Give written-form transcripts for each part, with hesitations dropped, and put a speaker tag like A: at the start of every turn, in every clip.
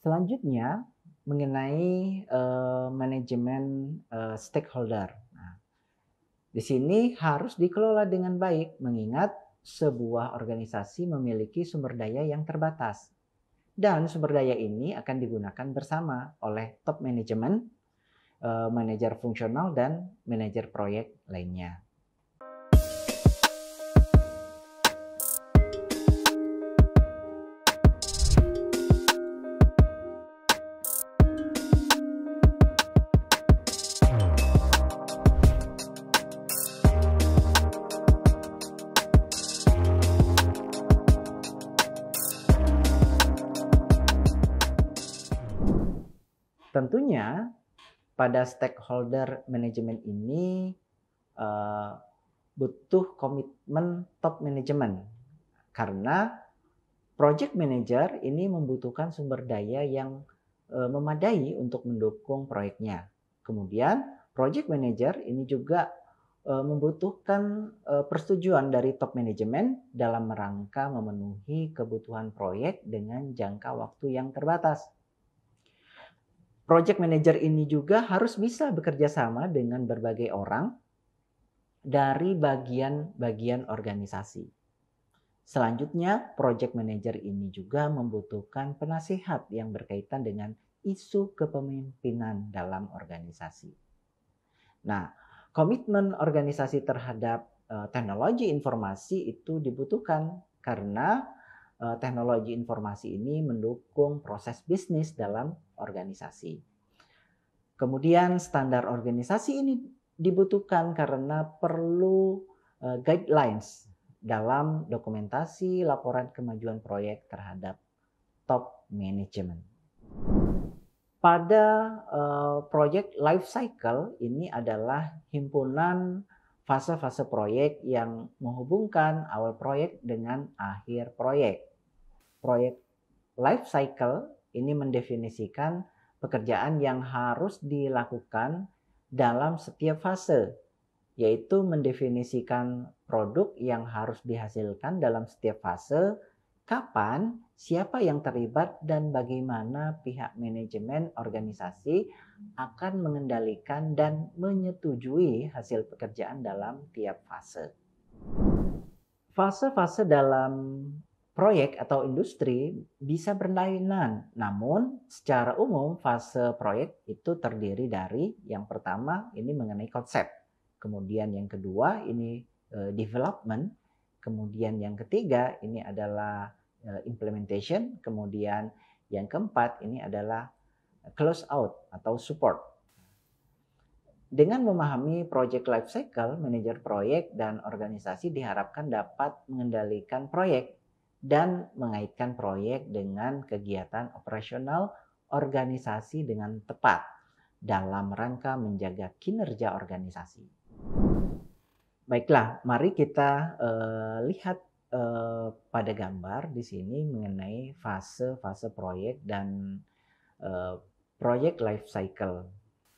A: Selanjutnya mengenai, manajemen, stakeholder. Nah, di sini harus dikelola dengan baik mengingat sebuah organisasi memiliki sumber daya yang terbatas dan sumber daya ini akan digunakan bersama oleh top manajemen, manajer fungsional dan manajer proyek lainnya. Tentunya pada stakeholder manajemen ini uh, butuh komitmen top manajemen karena project manager ini membutuhkan sumber daya yang memadai untuk mendukung proyeknya. Kemudian project manager ini juga membutuhkan persetujuan dari top manajemen dalam rangka memenuhi kebutuhan proyek dengan jangka waktu yang terbatas. Project manager ini juga harus bisa bekerja sama dengan berbagai orang dari bagian-bagian organisasi. Selanjutnya, project manager ini juga membutuhkan penasihat yang berkaitan dengan isu kepemimpinan dalam organisasi. Nah, komitmen organisasi terhadap teknologi informasi itu dibutuhkan karena teknologi informasi ini mendukung proses bisnis dalam organisasi. Kemudian standar organisasi ini dibutuhkan karena perlu guidelines dalam dokumentasi laporan kemajuan proyek terhadap top management. Pada project life cycle ini adalah himpunan fase-fase proyek yang menghubungkan awal proyek dengan akhir proyek. Proyek life cycle ini mendefinisikan pekerjaan yang harus dilakukan dalam setiap fase, yaitu mendefinisikan produk yang harus dihasilkan dalam setiap fase, kapan, siapa yang terlibat, dan bagaimana pihak manajemen organisasi akan mengendalikan dan menyetujui hasil pekerjaan dalam tiap fase. Fase-fase dalam proyek atau industri bisa berlainan, namun secara umum fase proyek itu terdiri dari yang pertama ini mengenai konsep, kemudian yang kedua ini development, kemudian yang ketiga ini adalah implementation, kemudian yang keempat ini adalah close out atau support. Dengan memahami project life cycle, manajer proyek dan organisasi diharapkan dapat mengendalikan proyek dan mengaitkan proyek dengan kegiatan operasional organisasi dengan tepat dalam rangka menjaga kinerja organisasi. Baiklah, mari kita lihat pada gambar di sini mengenai fase-fase proyek dan project life cycle.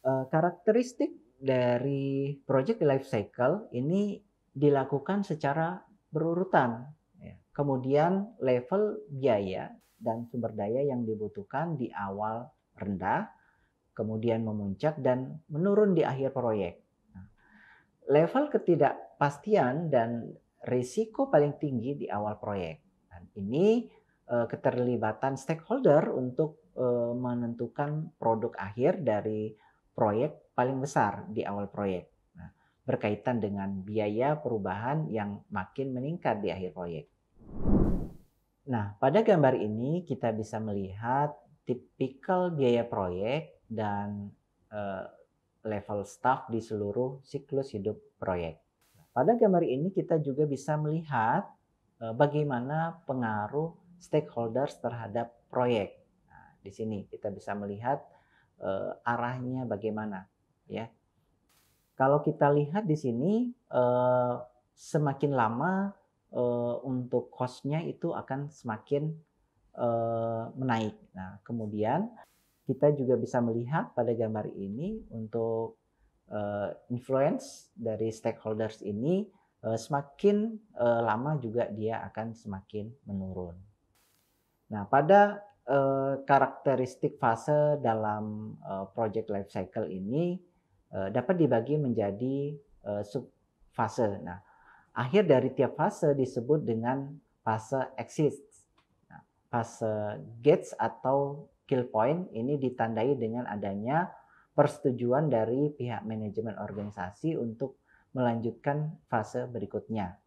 A: Karakteristik dari project life cycle ini dilakukan secara berurutan. Kemudian level biaya dan sumber daya yang dibutuhkan di awal rendah, kemudian memuncak dan menurun di akhir proyek. Level ketidakpastian dan risiko paling tinggi di awal proyek. Dan ini keterlibatan stakeholder untuk menentukan produk akhir dari proyek paling besar di awal proyek. Nah, berkaitan dengan biaya perubahan yang makin meningkat di akhir proyek. Nah, pada gambar ini kita bisa melihat tipikal biaya proyek dan level staff di seluruh siklus hidup proyek. Pada gambar ini kita juga bisa melihat bagaimana pengaruh stakeholders terhadap proyek. Nah, di sini kita bisa melihat arahnya bagaimana, ya. Kalau kita lihat di sini semakin lama untuk cost-nya itu akan semakin menaik. Nah, kemudian kita juga bisa melihat pada gambar ini untuk influence dari stakeholders ini semakin lama juga dia akan semakin menurun. Nah, pada karakteristik fase dalam project life cycle ini dapat dibagi menjadi sub fase. Nah, akhir dari tiap fase disebut dengan fase exit. Nah, fase gates atau kill point ini ditandai dengan adanya persetujuan dari pihak manajemen organisasi untuk melanjutkan fase berikutnya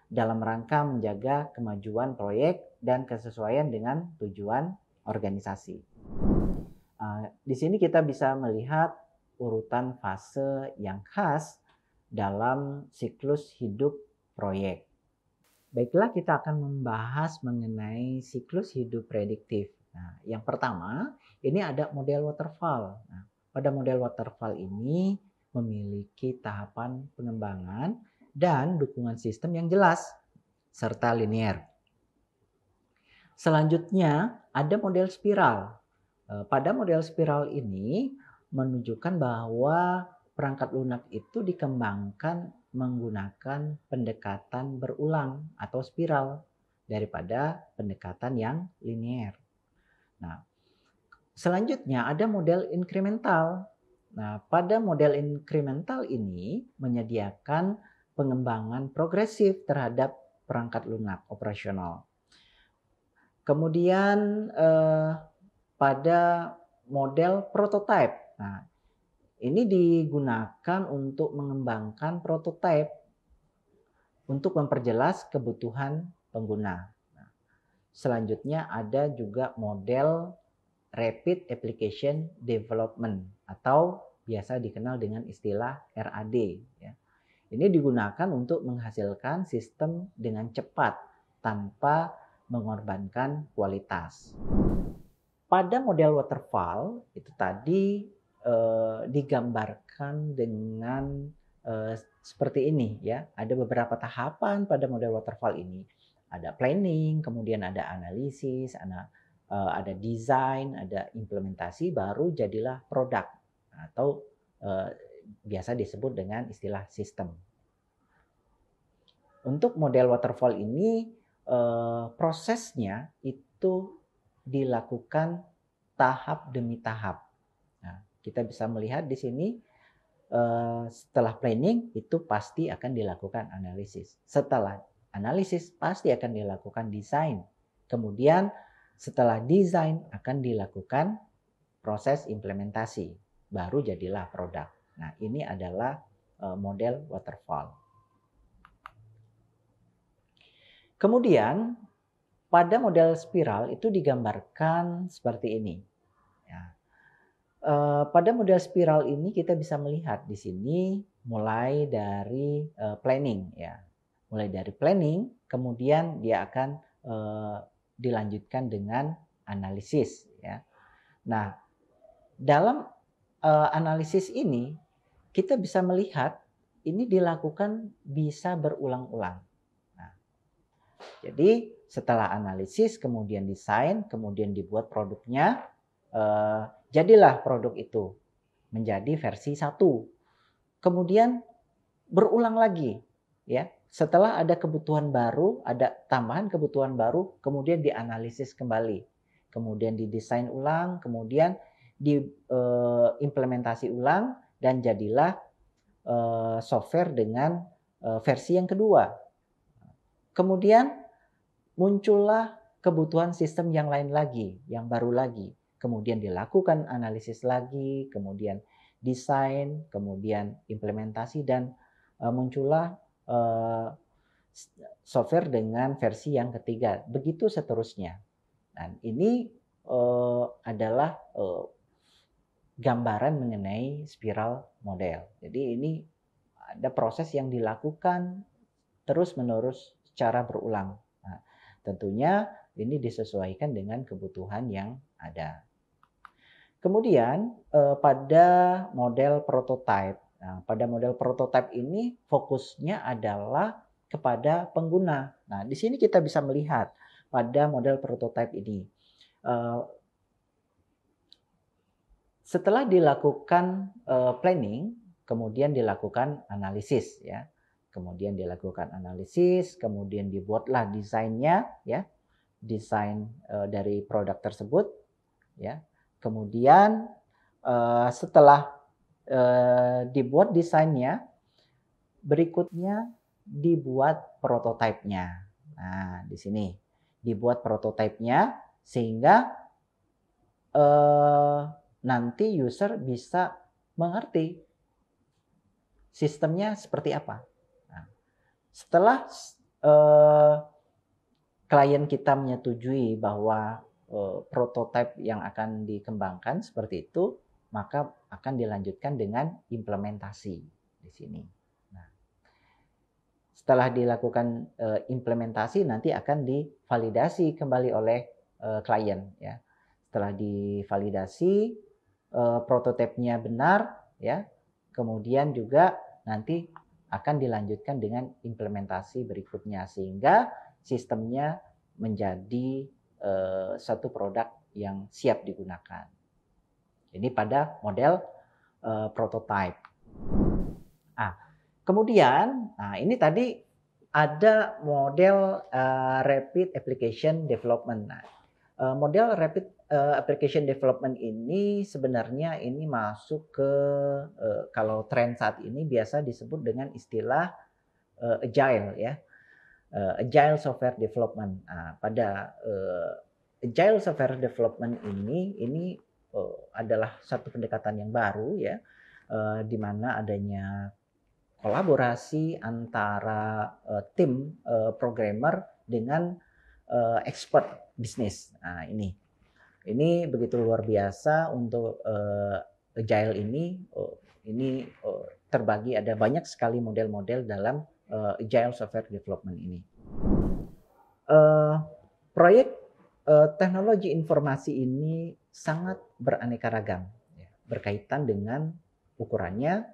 A: dalam rangka menjaga kemajuan proyek dan kesesuaian dengan tujuan organisasi. Di sini kita bisa melihat urutan fase yang khas dalam siklus hidup proyek. Baiklah, kita akan membahas mengenai siklus hidup prediktif. Nah, yang pertama, ini ada model waterfall. Nah, pada model waterfall ini memiliki tahapan pengembangan dan dukungan sistem yang jelas serta linear. Selanjutnya, ada model spiral. Pada model spiral ini menunjukkan bahwa perangkat lunak itu dikembangkan menggunakan pendekatan berulang atau spiral daripada pendekatan yang linear. Nah, selanjutnya ada model inkremental. Nah, pada model inkremental ini menyediakan pengembangan progresif terhadap perangkat lunak operasional. Kemudian pada model prototype. Nah, ini digunakan untuk mengembangkan prototype untuk memperjelas kebutuhan pengguna. Nah, selanjutnya ada juga model Rapid Application Development atau biasa dikenal dengan istilah RAD. Ya. Ini digunakan untuk menghasilkan sistem dengan cepat tanpa mengorbankan kualitas. Pada model waterfall itu tadi digambarkan dengan seperti ini ya. Ada beberapa tahapan pada model waterfall ini. Ada planning, kemudian ada analisis, ada desain, ada implementasi, baru jadilah produk atau biasa disebut dengan istilah sistem. Untuk model waterfall ini prosesnya itu dilakukan tahap demi tahap. Nah, kita bisa melihat di sini setelah planning itu pasti akan dilakukan analisis. Setelah analisis pasti akan dilakukan desain. Kemudian setelah desain akan dilakukan proses implementasi. Baru jadilah produk. Nah, ini adalah model waterfall. Kemudian pada model spiral itu digambarkan seperti ini. Ya. Pada model spiral ini kita bisa melihat di sini mulai dari planning, ya, mulai dari planning, kemudian dia akan dilanjutkan dengan analisis, ya. Nah, dalam analisis ini kita bisa melihat ini dilakukan bisa berulang-ulang. Nah, jadi setelah analisis, kemudian desain, kemudian dibuat produknya, jadilah produk itu menjadi versi 1. Kemudian berulang lagi, ya. Setelah ada kebutuhan baru, ada tambahan kebutuhan baru, kemudian dianalisis kembali, kemudian didesain ulang, kemudian diimplementasi ulang, dan jadilah software dengan versi yang kedua. Kemudian muncullah kebutuhan sistem yang lain lagi, yang baru lagi. Kemudian dilakukan analisis lagi, kemudian desain, kemudian implementasi, dan muncullah software dengan versi yang ketiga. Begitu seterusnya. Dan ini adalah gambaran mengenai spiral model. Jadi ini ada proses yang dilakukan terus-menerus secara berulang. Nah, tentunya ini disesuaikan dengan kebutuhan yang ada. Kemudian pada model prototype. Nah, pada model prototype ini fokusnya adalah kepada pengguna. Nah, di sini kita bisa melihat pada model prototype ini. Setelah dilakukan planning, kemudian dilakukan analisis, ya. Kemudian dilakukan analisis, kemudian dibuatlah desainnya, ya. desain dari produk tersebut, ya. Kemudian setelah dibuat desainnya, berikutnya dibuat prototipenya. Nah, di sini dibuat prototipenya sehingga nanti user bisa mengerti sistemnya seperti apa. Nah, setelah klien kita menyetujui bahwa prototipe yang akan dikembangkan seperti itu, maka akan dilanjutkan dengan implementasi di sini. Nah, setelah dilakukan implementasi, nanti akan divalidasi kembali oleh klien, ya. Setelah divalidasi, prototipenya benar, ya. Kemudian juga nanti akan dilanjutkan dengan implementasi berikutnya sehingga sistemnya menjadi satu produk yang siap digunakan. Ini pada model prototype. Kemudian, ini tadi ada model rapid application development. Nah, model rapid application development ini sebenarnya ini masuk ke kalau tren saat ini biasa disebut dengan istilah agile, ya. Agile software development. Nah, pada agile software development ini adalah satu pendekatan yang baru, ya, di mana adanya kolaborasi antara tim programmer dengan expert bisnis. Nah, ini begitu luar biasa untuk agile ini. Ini terbagi ada banyak sekali model-model dalam agile software development ini. Proyek teknologi informasi ini sangat beraneka ragam, ya, berkaitan dengan ukurannya,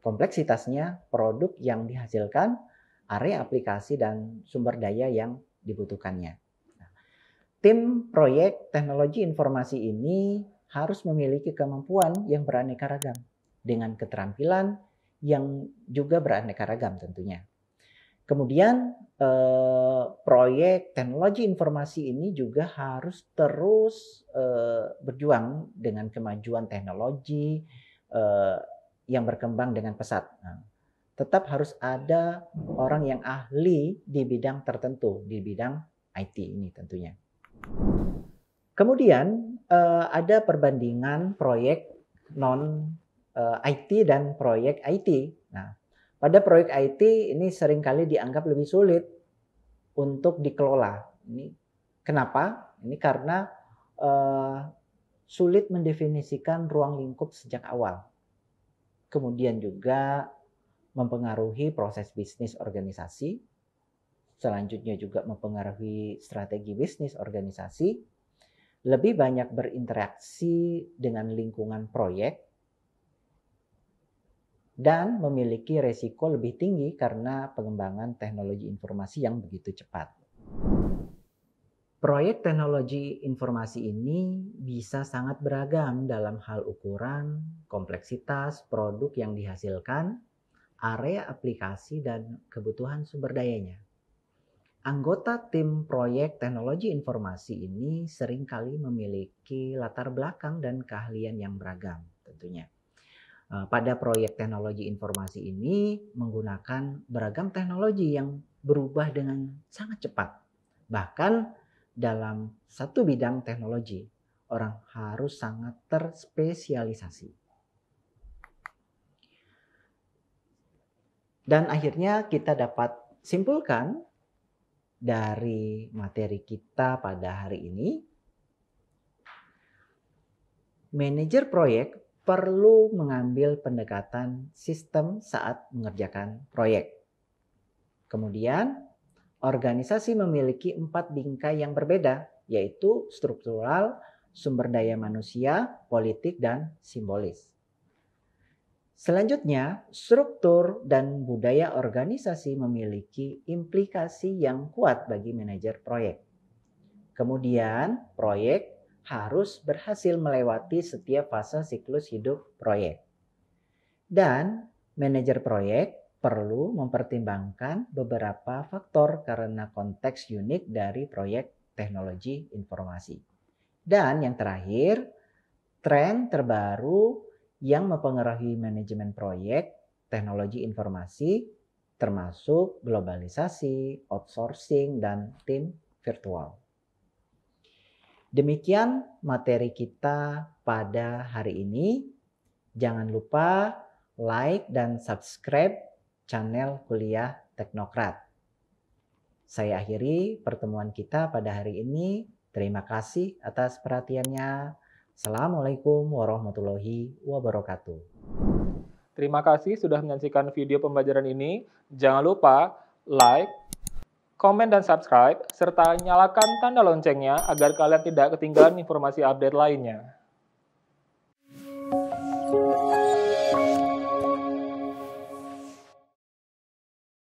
A: kompleksitasnya, produk yang dihasilkan, area aplikasi, dan sumber daya yang dibutuhkannya. Nah, tim proyek teknologi informasi ini harus memiliki kemampuan yang beraneka ragam dengan keterampilan yang juga beraneka ragam tentunya. Kemudian proyek teknologi informasi ini juga harus terus berjuang dengan kemajuan teknologi yang berkembang dengan pesat. Nah, tetap harus ada orang yang ahli di bidang tertentu, di bidang IT ini tentunya. Kemudian ada perbandingan proyek non IT dan proyek IT. Nah, pada proyek IT ini seringkali dianggap lebih sulit untuk dikelola. Ini kenapa? Ini karena sulit mendefinisikan ruang lingkup sejak awal. Kemudian juga mempengaruhi proses bisnis organisasi. Selanjutnya juga mempengaruhi strategi bisnis organisasi. Lebih banyak berinteraksi dengan lingkungan proyek dan memiliki resiko lebih tinggi karena pengembangan teknologi informasi yang begitu cepat. Proyek teknologi informasi ini bisa sangat beragam dalam hal ukuran, kompleksitas, produk yang dihasilkan, area aplikasi, dan kebutuhan sumber dayanya. Anggota tim proyek teknologi informasi ini seringkali memiliki latar belakang dan keahlian yang beragam tentunya. Pada proyek teknologi informasi ini menggunakan beragam teknologi yang berubah dengan sangat cepat. Bahkan dalam satu bidang teknologi, orang harus sangat terspesialisasi. Dan akhirnya kita dapat simpulkan dari materi kita pada hari ini, manajer proyek perlu mengambil pendekatan sistem saat mengerjakan proyek. Kemudian, organisasi memiliki 4 bingkai yang berbeda, yaitu struktural, sumber daya manusia, politik, dan simbolis. Selanjutnya, struktur dan budaya organisasi memiliki implikasi yang kuat bagi manajer proyek. Kemudian, proyek harus berhasil melewati setiap fase siklus hidup proyek. Dan manajer proyek perlu mempertimbangkan beberapa faktor karena konteks unik dari proyek teknologi informasi. Dan yang terakhir, tren terbaru yang mempengaruhi manajemen proyek teknologi informasi termasuk globalisasi, outsourcing, dan tim virtual. Demikian materi kita pada hari ini. Jangan lupa like dan subscribe channel Kuliah Teknokrat. Saya akhiri pertemuan kita pada hari ini. Terima kasih atas perhatiannya. Assalamualaikum warahmatullahi wabarakatuh.
B: Terima kasih sudah menyaksikan video pembelajaran ini. Jangan lupa like, komen, dan subscribe, serta nyalakan tanda loncengnya agar kalian tidak ketinggalan informasi update lainnya.